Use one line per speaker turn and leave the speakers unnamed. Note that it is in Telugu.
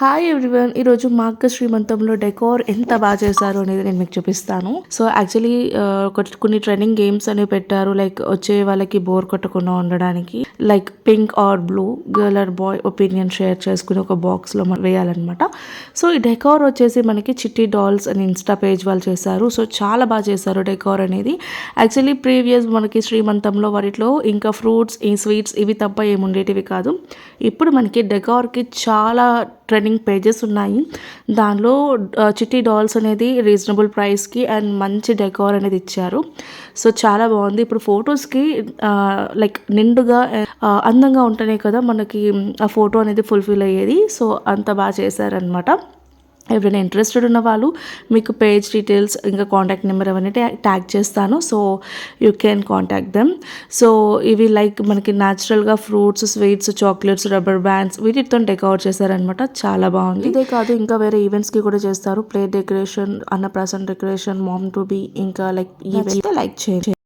హాయ్ ఎవ్రీవన్, ఈరోజు మా అక్క శ్రీమంతంలో డెకోర్ ఎంత బాగా చేశారు అనేది నేను మీకు చూపిస్తాను. సో యాక్చువల్లీ కొన్ని ట్రెండింగ్ గేమ్స్ అనేవి పెట్టారు, లైక్ వచ్చే వాళ్ళకి బోర్ కొట్టకుండా ఉండడానికి. Like pink or blue, girl or boy opinion share చేసుకుని ఒక బాక్స్లో వేయాలన్నమాట. సో ఈ డెకోర్ వచ్చేసి మనకి చిట్టి డాల్స్ అని ఇన్స్టా పేజ్ వాళ్ళు చేశారు. సో చాలా బాగా చేశారు డెకోర్ అనేది. యాక్చువల్లీ ప్రీవియస్ మనకి శ్రీమంతంలో వాటిలో ఇంకా ఫ్రూట్స్, ఈ స్వీట్స్ ఇవి తప్ప ఏముండేటివి కాదు. ఇప్పుడు మనకి డెకోర్కి చాలా ట్రెండింగ్ పేజెస్ ఉన్నాయి. దానిలో చిట్టి డాల్స్ అనేది రీజనబుల్ ప్రైస్కి అండ్ మంచి డెకోర్ అనేది ఇచ్చారు. సో చాలా బాగుంది. ఇప్పుడు ఫొటోస్కి లైక్ నిండుగా అందంగా ఉంటేనే కదా మనకి ఆ ఫోటో అనేది ఫుల్ఫిల్ అయ్యేది. సో అంత బాగా చేశారనమాట. ఎవరైనా ఇంట్రెస్టెడ్ ఉన్న వాళ్ళు మీకు పేజ్ డీటెయిల్స్ ఇంకా కాంటాక్ట్ నెంబర్ అవన్నీ ట్యాగ్ చేస్తాను. So you can contact them. So ఇవి లైక్ మనకి న్యాచురల్గా fruits, sweets, chocolates, rubber bands వీటితో డెకోర్ చేశారనమాట. చాలా బాగుంది. ఇదే కాదు ఇంకా వేరే ఈవెంట్స్కి కూడా చేస్తారు. ప్లేట్ డెకరేషన్, అన్నప్రాసన డెకరేషన్, మామ్ టు బీ, ఇంకా లైక్ ఈవెంట్స్ లైక్ చేయండి.